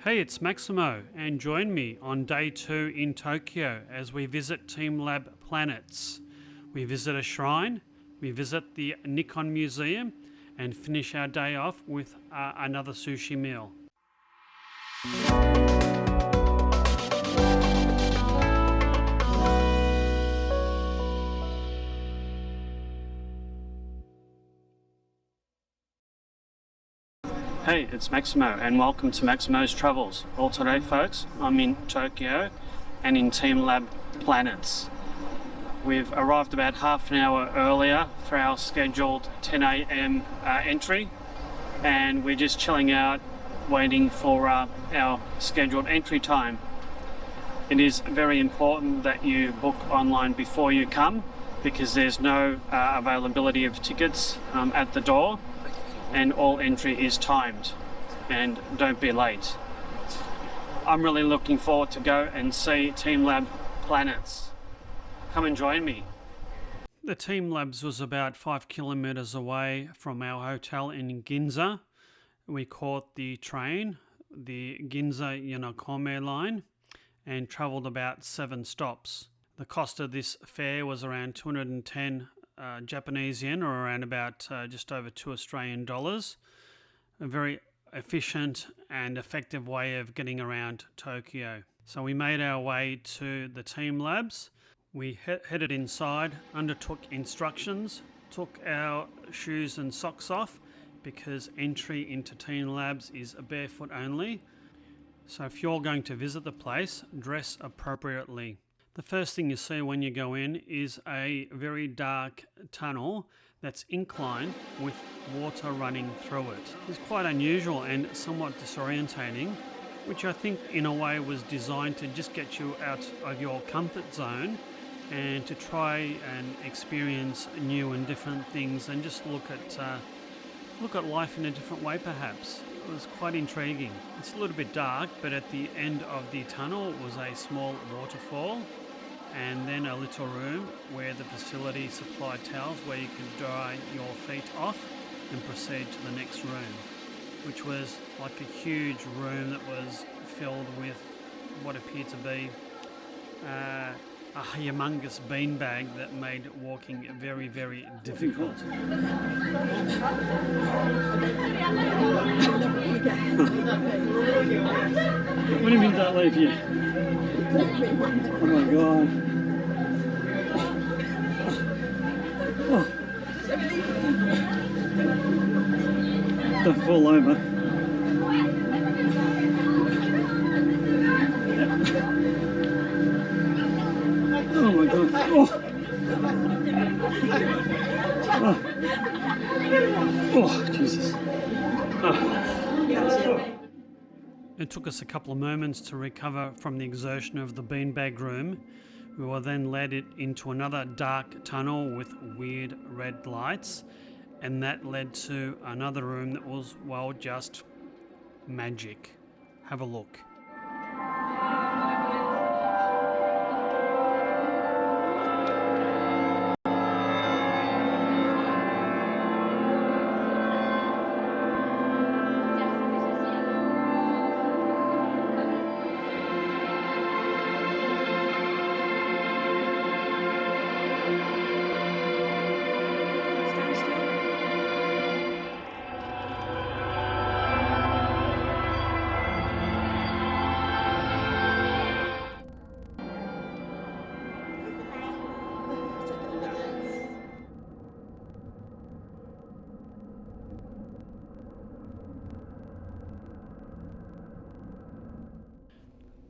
Hey, it's Maximo, and join me on day 2 in Tokyo as we visit TeamLabs Planets. We visit a shrine, we visit the Nikon Museum, and finish our day off with another sushi meal. Hey, it's Maximo and welcome to Maximo's Travels. Well, today folks, I'm in Tokyo and in TeamLabs Planets. We've arrived about half an hour earlier for our scheduled 10 a.m. Entry, and we're just chilling out waiting for our scheduled entry time. It is very important that you book online before you come because there's no availability of tickets at the door. And all entry is timed, and don't be late. I'm really looking forward to go and see TeamLabs Planets. Come and join me. The TeamLabs was about 5 kilometers away from our hotel in Ginza. We caught the train, the Ginza Yanakome line, and travelled about 7 stops. The cost of this fare was around 210 Japanese yen, or around about just over $2 Australian. A very efficient and effective way of getting around Tokyo. So we made our way to the TeamLabs. We headed inside, undertook instructions, took our shoes and socks off because entry into TeamLabs is barefoot only. So if you're going to visit the place, dress appropriately. The first thing you see when you go in is a very dark tunnel that's inclined with water running through it. It's quite unusual and somewhat disorientating, which I think in a way was designed to just get you out of your comfort zone and to try and experience new and different things and just look at life in a different way perhaps. It was quite intriguing. It's a little bit dark, but at the end of the tunnel was a small waterfall and then a little room where the facility supplied towels where you could dry your feet off and proceed to the next room, which was like a huge room that was filled with what appeared to be a humongous beanbag that made walking very, very difficult. What do you mean don't leave here? Oh my god. Oh. Don't fall over. Oh my god. Oh. Oh. Oh, Jesus. Oh. It took us a couple of moments to recover from the exertion of the beanbag room. We were then led into another dark tunnel with weird red lights, and that led to another room that was, well, just magic. Have a look.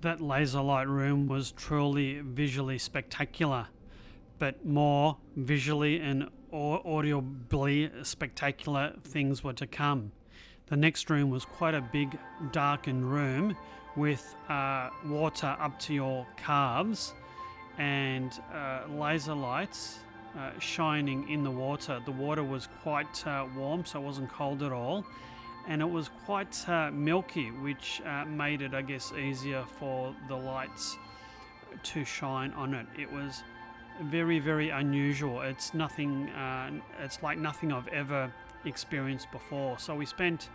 That laser light room was truly visually spectacular, but more visually and audibly spectacular things were to come. The next room was quite a big darkened room with water up to your calves and laser lights shining in the water. The water was quite warm, so it wasn't cold at all. And it was quite milky, which made it, I guess, easier for the lights to shine on it. It was very, very unusual. It's nothing. It's like nothing I've ever experienced before. So we spent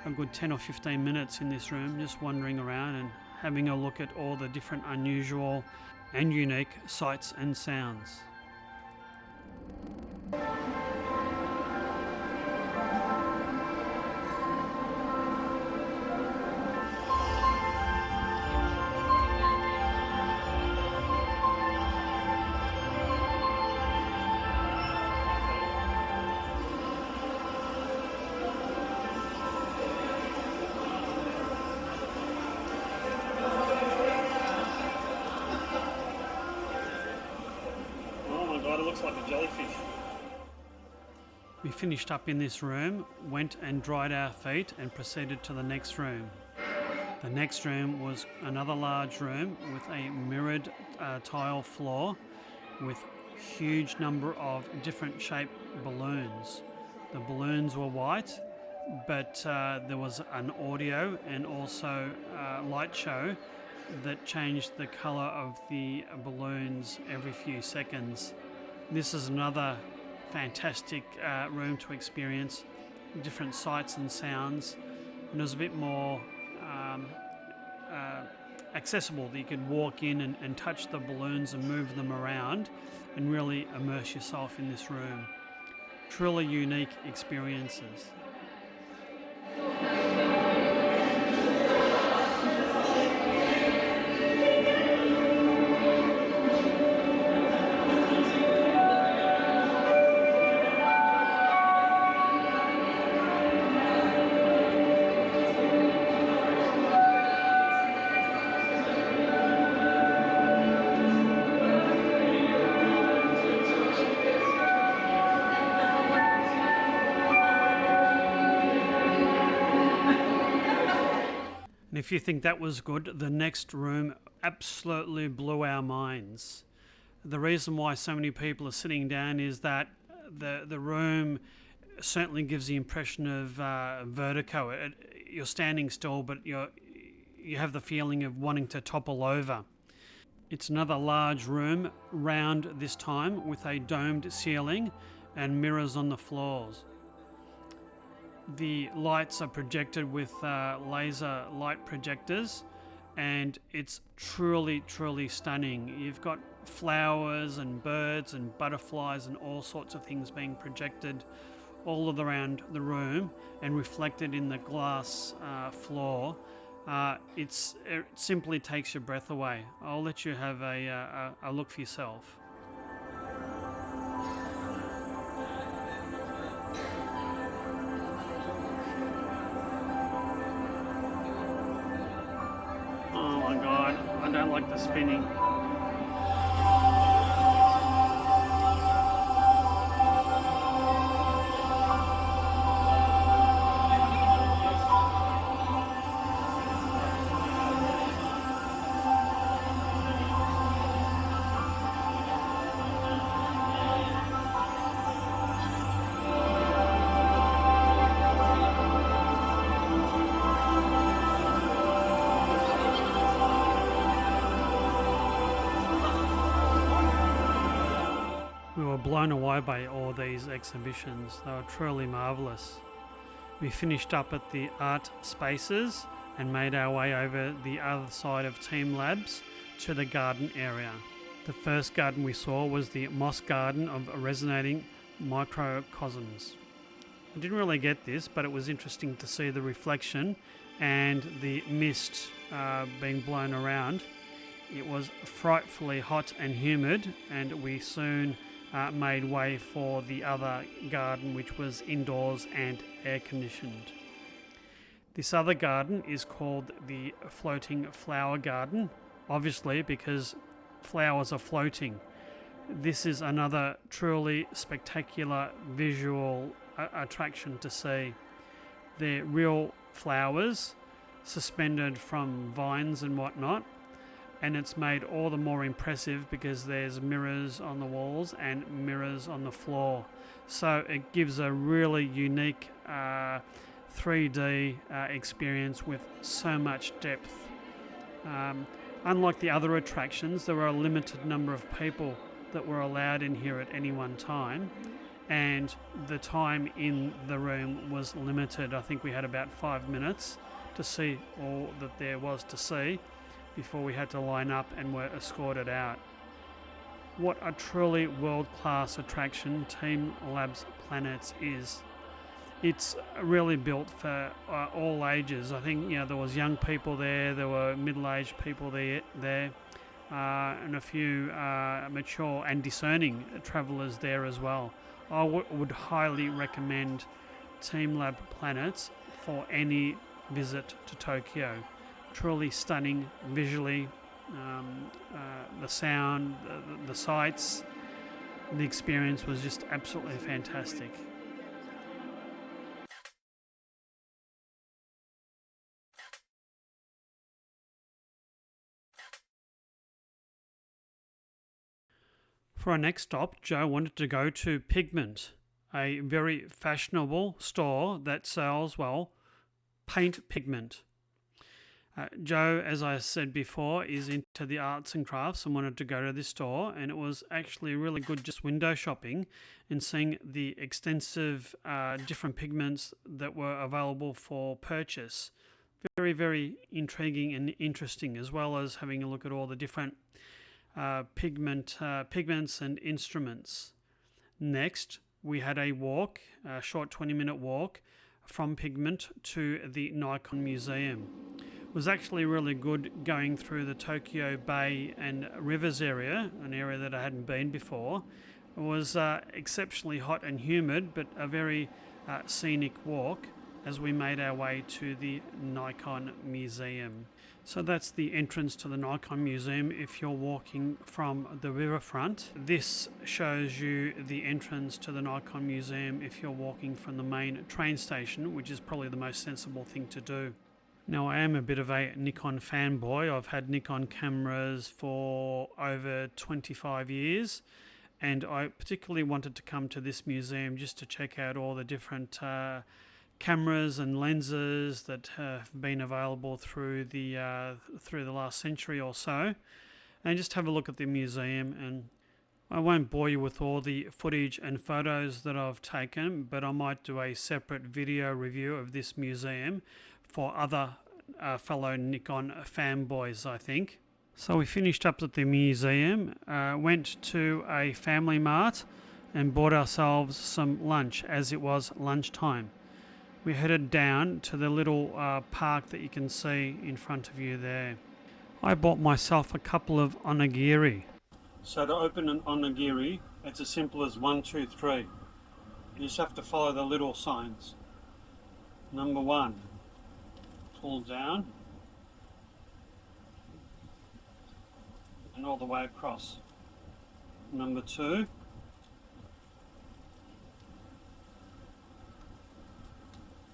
a good 10 or 15 minutes in this room, just wandering around and having a look at all the different unusual and unique sights and sounds. It looks like a jellyfish. We finished up in this room, went and dried our feet and proceeded to the next room. The next room was another large room with a mirrored tile floor with huge number of different shaped balloons. The balloons were white, but there was an audio and also light show that changed the colour of the balloons every few seconds. This is another fantastic room to experience different sights and sounds, and it was a bit more accessible, that you could walk in and touch the balloons and move them around and really immerse yourself in this room. Truly unique experiences. And if you think that was good, the next room absolutely blew our minds. The reason why so many people are sitting down is that the room certainly gives the impression of vertigo. You're standing still, but you have the feeling of wanting to topple over. It's another large room, round this time, with a domed ceiling and mirrors on the floors. The lights are projected with laser light projectors, and it's truly stunning. You've got flowers and birds and butterflies and all sorts of things being projected all around the room and reflected in the glass floor. It simply takes your breath away. I'll let you have a look for yourself. Oh my god, I don't like the spinning. We were blown away by all these exhibitions. They were truly marvellous. We finished up at the art spaces and made our way over the other side of TeamLabs to the garden area. The first garden we saw was the moss garden of resonating microcosms. I didn't really get this, but it was interesting to see the reflection and the mist being blown around. It was frightfully hot and humid, and we soon made way for the other garden, which was indoors and air conditioned. This other garden is called the Floating Flower Garden, obviously because flowers are floating. This is another truly spectacular visual attraction to see. They're real flowers suspended from vines and whatnot, and it's made all the more impressive because there's mirrors on the walls and mirrors on the floor. So it gives a really unique 3D experience with so much depth. Unlike the other attractions, there were a limited number of people that were allowed in here at any one time, and the time in the room was limited. I think we had about 5 minutes to see all that there was to see before we had to line up and were escorted out. What a truly world-class attraction TeamLabs Planets is. It's really built for all ages. I think there was young people there were middle-aged people there, and a few mature and discerning travellers there as well. I would highly recommend TeamLab Planets for any visit to Tokyo. Truly stunning visually, the sound, the sights, the experience was just absolutely fantastic. For our next stop, Joe wanted to go to Pigment, a very fashionable store that sells, well, paint pigment. Joe, as I said before, is into the arts and crafts and wanted to go to this store, and it was actually really good just window shopping and seeing the extensive different pigments that were available for purchase. Very, very intriguing and interesting, as well as having a look at all the different pigments and instruments. Next, we had a walk, a short 20-minute walk from Pigment to the Nikon Museum. It was actually really good going through the Tokyo Bay and Rivers area, an area that I hadn't been before. It was exceptionally hot and humid, but a very scenic walk as we made our way to the Nikon Museum. So that's the entrance to the Nikon Museum if you're walking from the riverfront. This shows you the entrance to the Nikon Museum if you're walking from the main train station, which is probably the most sensible thing to do. Now, I am a bit of a Nikon fanboy. I've had Nikon cameras for over 25 years, and I particularly wanted to come to this museum just to check out all the different cameras and lenses that have been available through the last century or so, and just have a look at the museum. And I won't bore you with all the footage and photos that I've taken, but I might do a separate video review of this museum for other fellow Nikon fanboys, I think. So we finished up at the museum, went to a family mart and bought ourselves some lunch as it was lunchtime. We headed down to the little park that you can see in front of you there. I bought myself a couple of onigiri. So to open an onigiri, it's as simple as 1, 2, 3. You just have to follow the little signs. Number 1, pull down and all the way across. Number 2,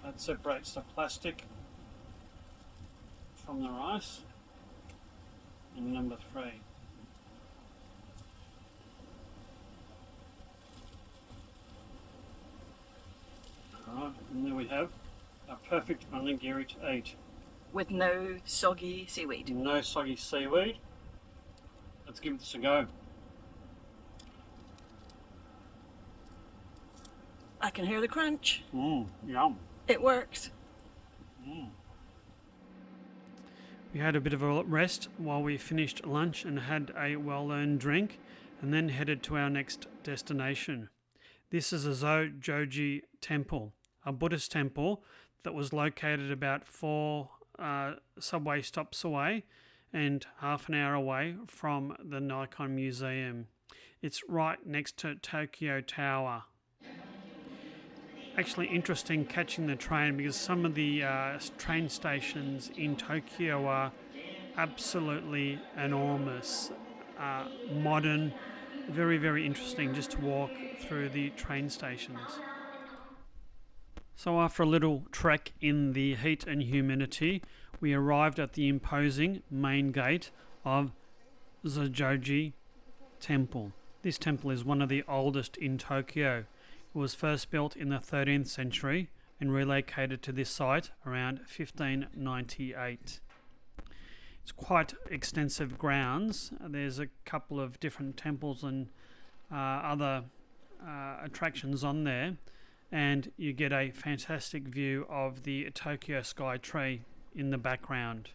that separates the plastic from the rice. And number 3. Alright, and there we have a perfect onigiri to eat. With no soggy seaweed. No soggy seaweed. Let's give this a go. I can hear the crunch. Yum. It works. We had a bit of a rest while we finished lunch and had a well-earned drink, and then headed to our next destination. This is a Zojo-ji Temple, a Buddhist temple that was located about 4 subway stops away and half an hour away from the Nikon Museum. It's right next to Tokyo Tower. Actually interesting catching the train, because some of the train stations in Tokyo are absolutely enormous, modern, very, very interesting just to walk through the train stations. So after a little trek in the heat and humidity, we arrived at the imposing main gate of Zojo-ji Temple. This temple is one of the oldest in Tokyo. It was first built in the 13th century and relocated to this site around 1598. It's quite extensive grounds. There's a couple of different temples and other attractions on there, and you get a fantastic view of the Tokyo Sky Tree in the background.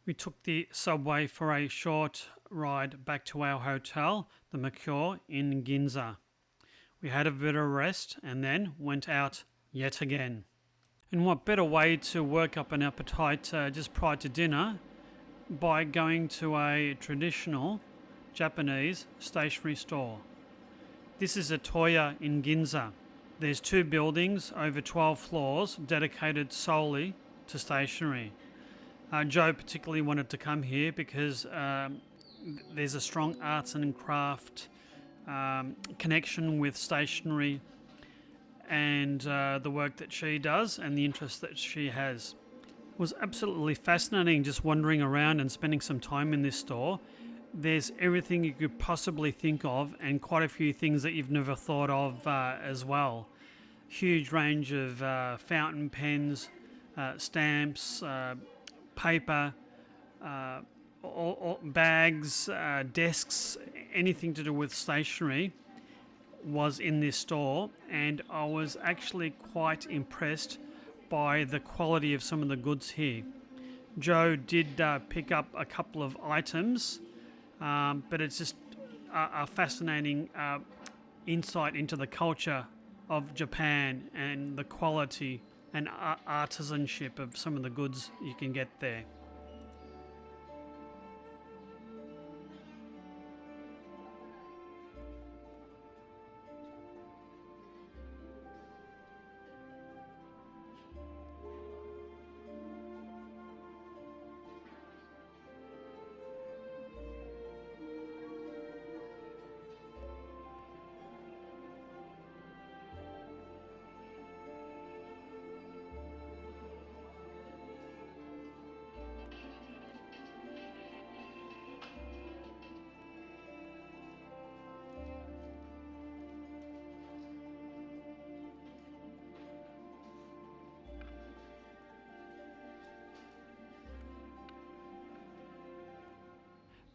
We took the subway for a short ride back to our hotel, the Mercure in Ginza. We had a bit of rest and then went out yet again. And what better way to work up an appetite just prior to dinner by going to a traditional Japanese stationery store. This is Itoya in Ginza. There's 2 buildings over 12 floors dedicated solely to stationery. Joe particularly wanted to come here because there's a strong arts and craft connection with stationery and the work that she does and the interest that she has. It was absolutely fascinating just wandering around and spending some time in this store. There's everything you could possibly think of and quite a few things that you've never thought of as well. Huge range of fountain pens, stamps, paper, all bags, desks, anything to do with stationery was in this store, and I was actually quite impressed by the quality of some of the goods here. Joe did pick up a couple of items, but it's just a fascinating insight into the culture of Japan and the quality and artisanship of some of the goods you can get there.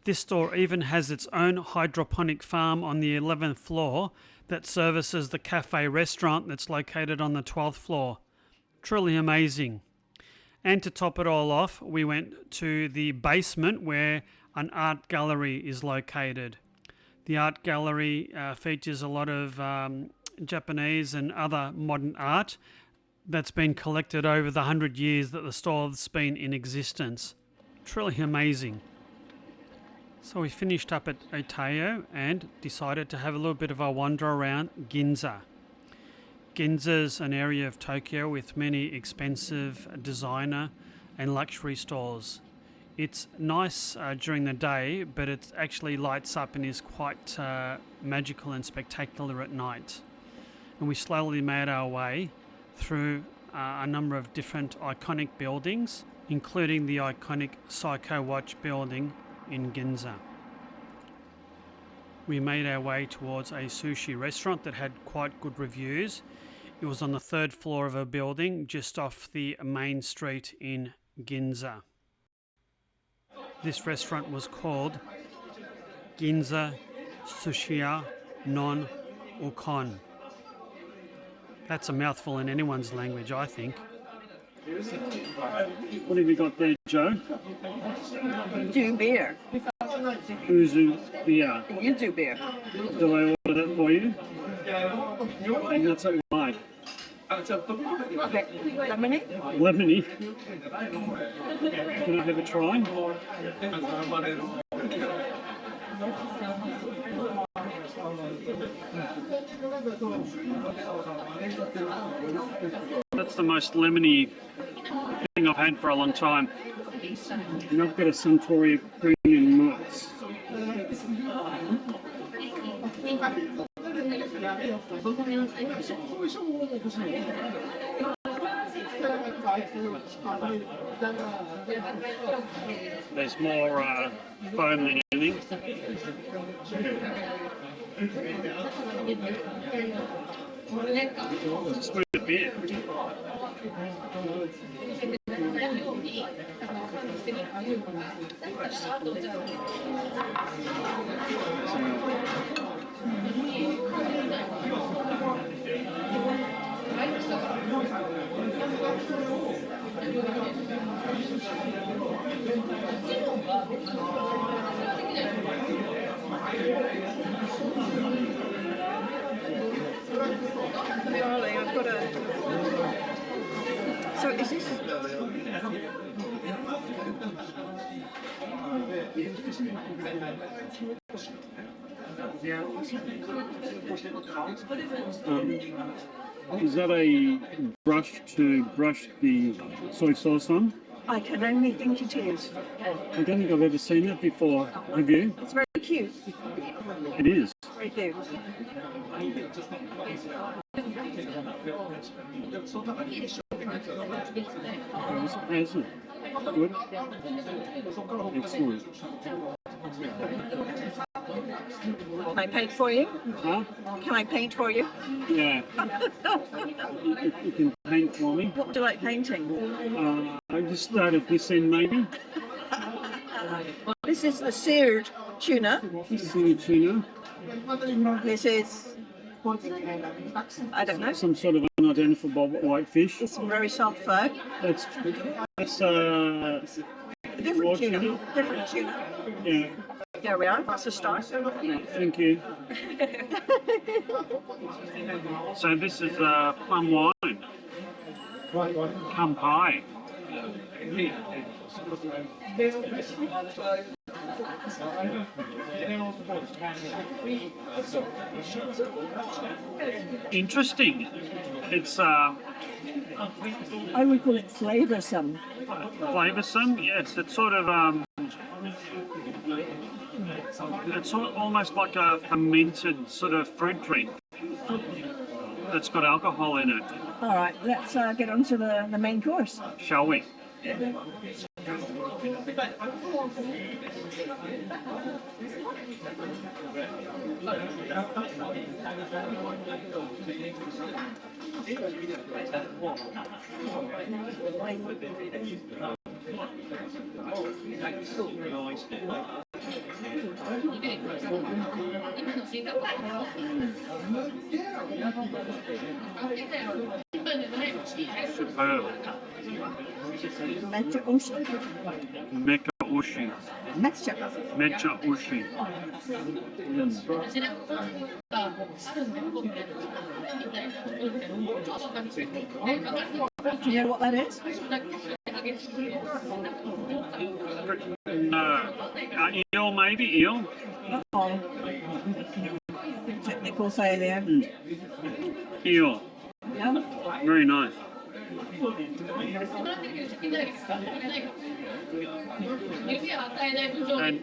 This store even has its own hydroponic farm on the 11th floor that services the cafe restaurant that's located on the 12th floor. Truly amazing. And to top it all off, we went to the basement where an art gallery is located. The art gallery features a lot of Japanese and other modern art that's been collected over the 100 years that the store's been in existence. Truly amazing. So we finished up at Itoya and decided to have a little bit of a wander around Ginza. Ginza's an area of Tokyo with many expensive designer and luxury stores. It's nice during the day, but it actually lights up and is quite magical and spectacular at night. And we slowly made our way through a number of different iconic buildings, including the iconic Psycho Watch building in Ginza. We made our way towards a sushi restaurant that had quite good reviews. It was on the 3rd floor of a building just off the main street in Ginza. This restaurant was called Ginza Sushiya non Uokin. That's a mouthful in anyone's language, I think. What have you got there, Joe? Do beer. Uzu beer. You do beer. Do I order that for you? That's what you like. Okay. Lemony? Lemony. Can I have a try? That's the most lemony thing I've had for a long time. And I've got a Suntory premium nuts. There's more foam than anything. Smooth beer. Darling, I've got a... So is this... Is that a brush to brush the soy sauce on? I can only think it is. I don't think I've ever seen that before. Have you? It's very cute. It is. Very cute. Isn't it? Good. Excellent. Can I paint for you? Huh? Can I paint for you? Yeah. You can paint for me. What do you like painting? I just started this in maybe. This is the seared tuna. Silly tuna. This is... I don't know. Some sort of unidentifiable white fish. It's some very soft fur. That's Different raw tuna. Different tuna. Yeah. There we are. That's a start. Thank you. So this is plum wine. Kampai. Interesting. It's I would call it flavoursome. flavoursome. Yes, it's sort of it's almost like a fermented sort of fruit drink that's got alcohol in it. All right, let's get on to the main course. Shall we? Superb. Mecha ushi. Mecha ushi. Mecha. Mecha ushi. Do you know what that is? Eel maybe, eel? Uh-oh. Technical failure. Eel. Yeah. Very nice. And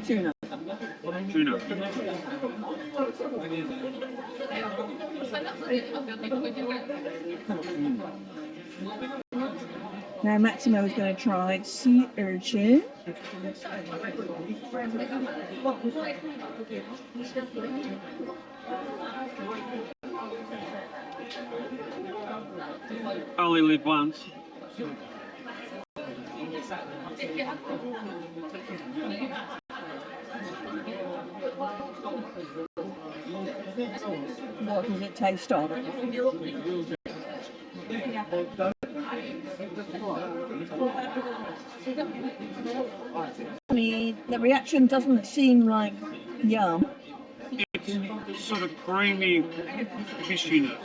Tuna. tuna. Now Maximo is going to try sea urchin. Only live once. What does it taste of? I mean, the reaction doesn't seem like yum. It's sort of creamy fishiness.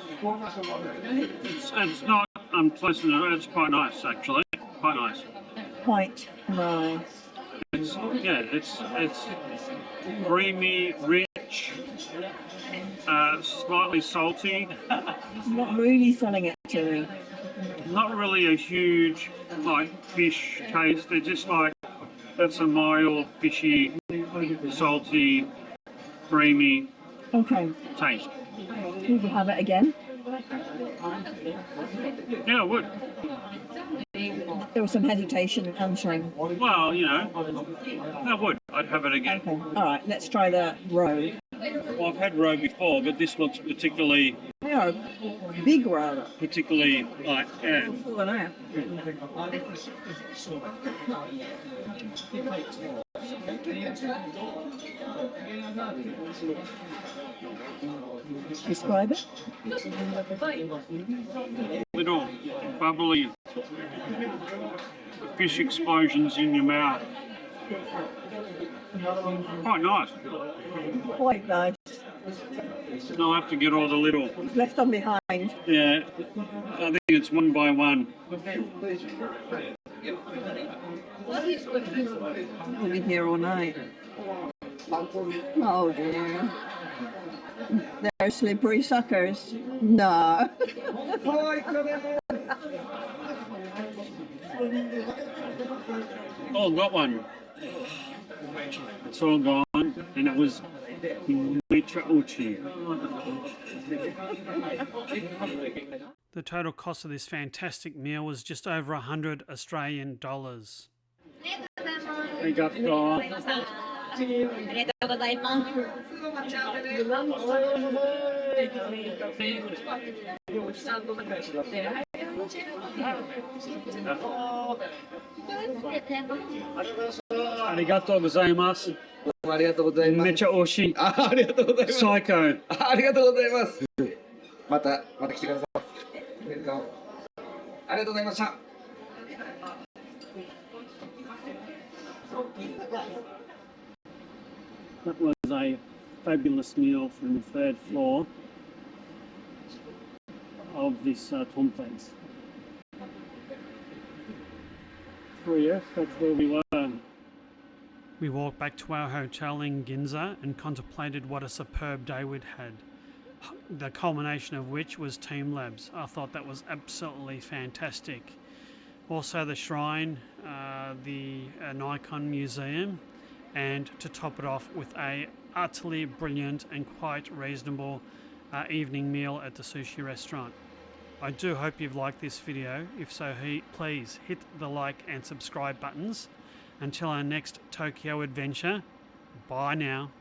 It's not unpleasant. It's quite nice, actually. Quite nice. Quite nice. It's creamy, rich, slightly salty. Not really selling it to me. Not really a huge fish taste. It's just that's a mild, fishy, salty, creamy taste. Would you have it again? Yeah, I would. There was some hesitation answering. Well, I would. I'd have it again. Okay, all right, let's try the roe. Well, I've had roe before, but this looks particularly Big roe. Describe it. Little bubbly fish explosions in your mouth. Quite nice. Quite nice. I'll have to get all the little. Left on behind. Yeah, I think it's one by one. We'll be here all night. Oh dear. They're slippery suckers. No. Oh, got one. It's all gone, and it was Zojo-ji. The total cost of this fantastic meal was just over $100 Australian. Arigato. Arigatou gozaimasu. ありがとうございます。めっちゃ美味しい。ありがとうございます。最高。ありがとうございます。また来てください。ありがとうございました。That was a fabulous meal from the third floor of this complex. Oh yes, that's where we were. We walked back to our hotel in Ginza and contemplated what a superb day we'd had. The culmination of which was TeamLabs. I thought that was absolutely fantastic. Also the shrine, the Nikon Museum, and to top it off with a utterly brilliant and quite reasonable evening meal at the sushi restaurant. I do hope you've liked this video. If so, please hit the like and subscribe buttons. Until our next Tokyo adventure, bye now.